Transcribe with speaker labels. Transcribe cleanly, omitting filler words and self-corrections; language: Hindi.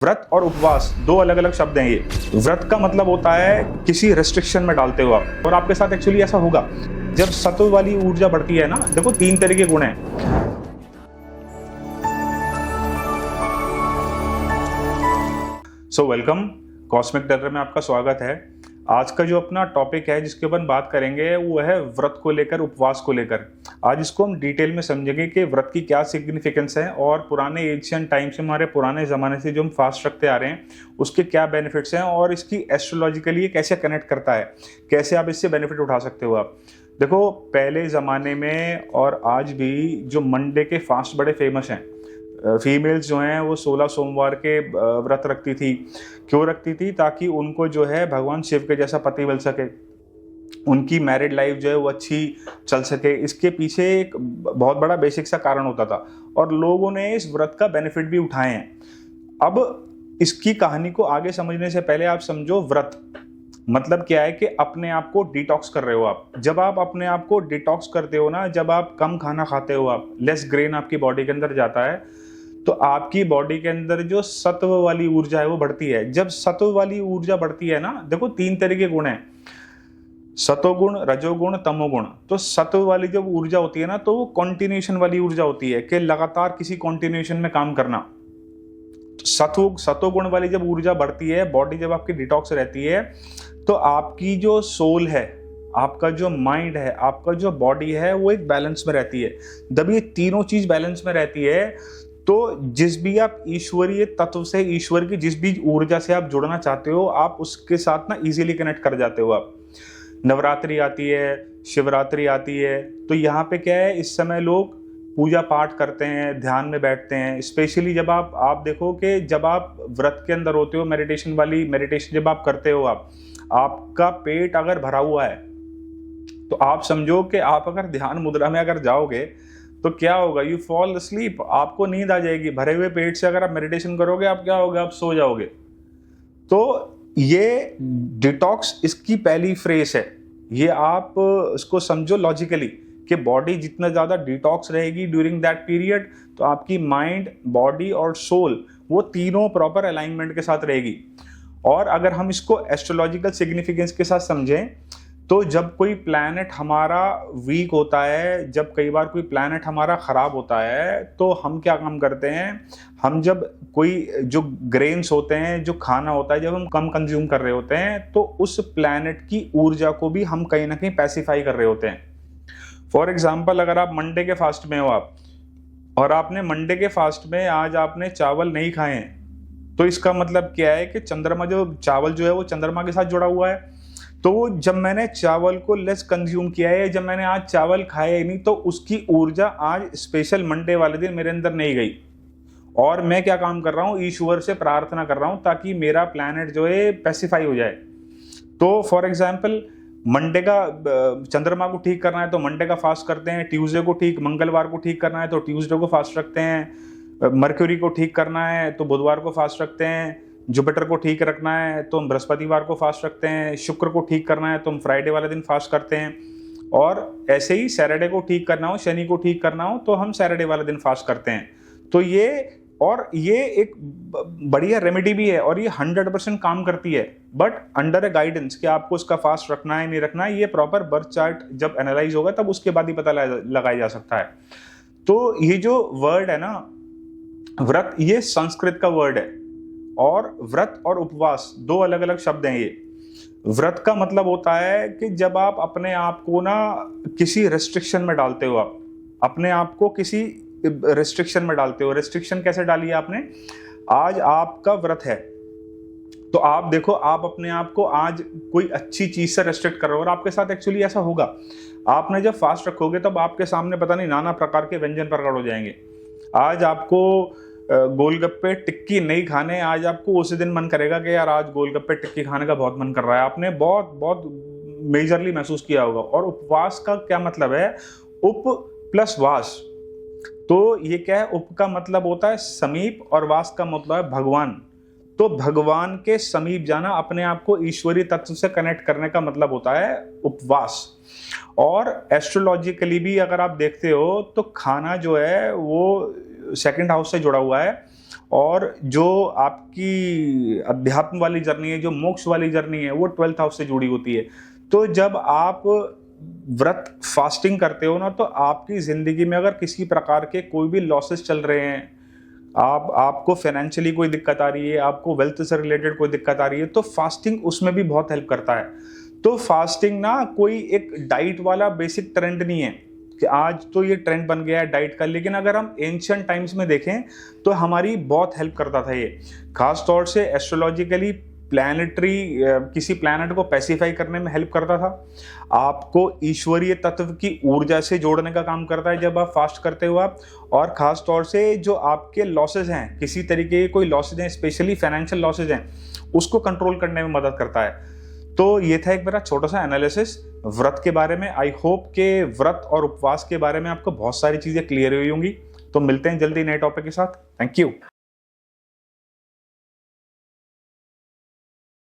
Speaker 1: व्रत और उपवास दो अलग अलग शब्द हैं। ये व्रत का मतलब होता है किसी रेस्ट्रिक्शन में डालते हो आप, और आपके साथ एक्चुअली ऐसा होगा जब सत्व वाली ऊर्जा बढ़ती है ना। देखो, तीन तरह के गुण हैं। वेलकम, कॉस्मिक टेरर में आपका स्वागत है। आज का जो अपना टॉपिक है जिसके ऊपर बात करेंगे वो है व्रत को लेकर, उपवास को लेकर। आज इसको हम डिटेल में समझेंगे कि व्रत की क्या सिग्निफिकेंस है और पुराने एशियन टाइम से, हमारे पुराने ज़माने से जो हम फास्ट रखते आ रहे हैं उसके क्या बेनिफिट्स हैं और इसकी एस्ट्रोलॉजिकली कैसे कनेक्ट करता है, कैसे आप इससे बेनिफिट उठा सकते हो। आप देखो, पहले ज़माने में और आज भी जो मंडे के फास्ट बड़े फेमस हैं। फीमेल्स जो हैं वो 16 सोमवार के व्रत रखती थी। क्यों रखती थी? ताकि उनको जो है भगवान शिव के जैसा पति मिल सके, उनकी मैरिड लाइफ जो है वो अच्छी चल सके। इसके पीछे एक बहुत बड़ा बेसिक सा कारण होता था और लोगों ने इस व्रत का बेनिफिट भी उठाए हैं। अब इसकी कहानी को आगे समझने से पहले आप समझो, व्रत मतलब क्या है कि अपने आप को डिटॉक्स कर रहे हो आप। जब आप अपने आप को डिटॉक्स करते हो ना, जब आप कम खाना खाते हो, आप लेस ग्रेन आपकी बॉडी के अंदर जाता है, तो आपकी बॉडी के अंदर जो सत्व वाली ऊर्जा है वो बढ़ती है। जब सत्व वाली ऊर्जा बढ़ती है ना, देखो तीन तरह के गुण हैं, सतोगुण, रजोगुण, तमोगुण। तो सत्व वाली जब ऊर्जा होती है ना, तो वो कॉन्टिन्यूएशन वाली ऊर्जा होती है कि लगातार किसी कॉन्टिन्यूएशन में काम करना। सतोगुण वाली जब ऊर्जा बढ़ती है, बॉडी जब आपकी डिटॉक्स रहती है, तो आपकी जो सोल है, आपका जो माइंड है, आपका जो बॉडी है, वो एक बैलेंस में रहती है। जब ये तीनों चीज बैलेंस में रहती है तो जिस भी आप ईश्वरीय तत्व से, ईश्वर की जिस भी ऊर्जा से आप जुड़ना चाहते हो, आप उसके साथ ना इजीली कनेक्ट कर जाते हो। आप नवरात्रि आती है, शिवरात्रि आती है, तो यहाँ पे क्या है, इस समय लोग पूजा पाठ करते हैं, ध्यान में बैठते हैं। स्पेशली जब आप देखो कि जब आप व्रत के अंदर होते हो, मेडिटेशन जब आप करते हो, आपका पेट अगर भरा हुआ है तो आप समझो कि आप अगर ध्यान मुद्रा में अगर जाओगे तो क्या होगा, यू फॉल स्लीप, आपको नींद आ जाएगी। भरे हुए पेट से अगर आप मेडिटेशन करोगे, आप क्या होगा, आप सो जाओगे। तो ये डिटॉक्स इसकी पहली फ्रेज है। ये आप इसको समझो लॉजिकली कि बॉडी जितना ज्यादा डिटॉक्स रहेगी ड्यूरिंग दैट पीरियड, तो आपकी माइंड, बॉडी और सोल वो तीनों प्रॉपर अलाइनमेंट के साथ रहेगी। और अगर हम इसको एस्ट्रोलॉजिकल सिग्निफिकेंस के साथ समझें, तो जब कोई प्लैनेट हमारा वीक होता है, जब कई बार कोई प्लैनेट हमारा खराब होता है, तो हम क्या काम करते हैं, हम जब कोई जो ग्रेन्स होते हैं, जो खाना होता है, जब हम कम कंज्यूम कर रहे होते हैं, तो उस प्लैनेट की ऊर्जा को भी हम कहीं ना कहीं पैसिफाई कर रहे होते हैं। फॉर एग्जाम्पल, अगर आप मंडे के फास्ट में हो आप, और आपने मंडे के फास्ट में आज आपने चावल नहीं खाए हैं, तो इसका मतलब क्या है कि चंद्रमा, जो चावल जो है वो चंद्रमा के साथ जुड़ा हुआ है। तो जब मैंने चावल को लेस कंज्यूम किया है, जब मैंने आज चावल खाए ही नहीं, तो उसकी ऊर्जा आज स्पेशल मंडे वाले दिन मेरे अंदर नहीं गई। और मैं क्या काम कर रहा हूँ, ईश्वर से प्रार्थना कर रहा हूँ ताकि मेरा प्लैनेट जो है पैसिफाई हो जाए। तो फॉर एग्जाम्पल, मंडे का चंद्रमा को ठीक करना है तो मंडे का फास्ट करते हैं, ट्यूसडे को ठीक, मंगलवार को ठीक करना है तो ट्यूसडे को फास्ट रखते हैं, मर्क्यूरी को ठीक करना है तो बुधवार को फास्ट रखते हैं, जुपिटर को ठीक रखना है तो हम बृहस्पतिवार को फास्ट रखते हैं, शुक्र को ठीक करना है तो हम फ्राइडे वाले दिन फास्ट करते हैं, और ऐसे ही सैटरडे को ठीक करना हो, शनि को ठीक करना हो तो हम सैटरडे वाले दिन फास्ट करते हैं। तो ये एक बढ़िया रेमेडी भी है और ये 100% काम करती है, बट अंडर ए गाइडेंस कि आपको इसका फास्ट रखना है नहीं रखना है। ये प्रॉपर बर्थ चार्ट जब एनालाइज होगा तब उसके बाद ही पता लगाया जा सकता है। तो ये जो वर्ड है ना, व्रत, ये संस्कृत का वर्ड है, और व्रत और उपवास दो अलग अलग शब्द हैं। ये व्रत का मतलब होता है कि जब आप अपने आप को ना किसी रेस्ट्रिक्शन में डालते हो, आप अपने आप को किसी रेस्ट्रिक्शन में डालते हो। रेस्ट्रिक्शन कैसे डाली है आपने? आज आपका व्रत है तो आप देखो, आप अपने आप को आज कोई अच्छी चीज से रेस्ट्रिक्ट कर रहे हो, और आपके साथ एक्चुअली ऐसा होगा। आपने जब फास्ट रखोगे तब आपके सामने पता नहीं नाना प्रकार के व्यंजन प्रकट हो जाएंगे। आज आपको गोलगप्पे टिक्की नहीं खाने, आज आपको उसी दिन मन करेगा कि यार आज गोलगप्पे टिक्की खाने का बहुत मन कर रहा है। आपने बहुत बहुत मेजरली महसूस किया होगा। और उपवास का क्या मतलब है? उप प्लस वास। तो ये क्या है? उप का मतलब होता है समीप और वास का मतलब है भगवान। तो भगवान के समीप जाना, अपने आप को ईश्वरीय तत्व से कनेक्ट करने का मतलब होता है उपवास। और एस्ट्रोलॉजिकली भी अगर आप देखते हो तो खाना जो है वो सेकंड हाउस से जुड़ा हुआ है, और जो आपकी अध्यात्म वाली जर्नी है, जो मोक्ष वाली जर्नी है, वो 12th हाउस से जुड़ी होती है। तो जब आप व्रत फास्टिंग करते हो ना, तो आपकी जिंदगी में अगर किसी प्रकार के कोई भी लॉसेस चल रहे हैं, आपको फाइनेंशियली कोई दिक्कत आ रही है, आपको वेल्थ से रिलेटेड कोई दिक्कत आ रही है, तो फास्टिंग उसमें भी बहुत हेल्प करता है। तो फास्टिंग ना कोई एक डाइट वाला बेसिक ट्रेंड नहीं है कि आज तो ये ट्रेंड बन गया है डाइट का, लेकिन अगर हम एंशियंट टाइम्स में देखें तो हमारी बहुत हेल्प करता था ये। खास तौर से एस्ट्रोलॉजिकली प्लैनेटरी किसी प्लैनेट को पैसिफाई करने में हेल्प करता था। आपको ईश्वरीय तत्व की ऊर्जा से जोड़ने का काम करता है जब आप फास्ट करते हो आप। और ख़ास तौर से जो आपके लॉसेज हैं, किसी तरीके के कोई लॉसेज हैं, स्पेशली फाइनेंशियल लॉसेज हैं, उसको कंट्रोल करने में मदद करता है। तो ये था एक मेरा छोटा सा एनालिसिस व्रत के बारे में। आई होप के व्रत और उपवास के बारे में आपको बहुत सारी चीज़ें क्लियर हुई होंगी। तो मिलते हैं जल्दी नए टॉपिक के साथ। Thank you.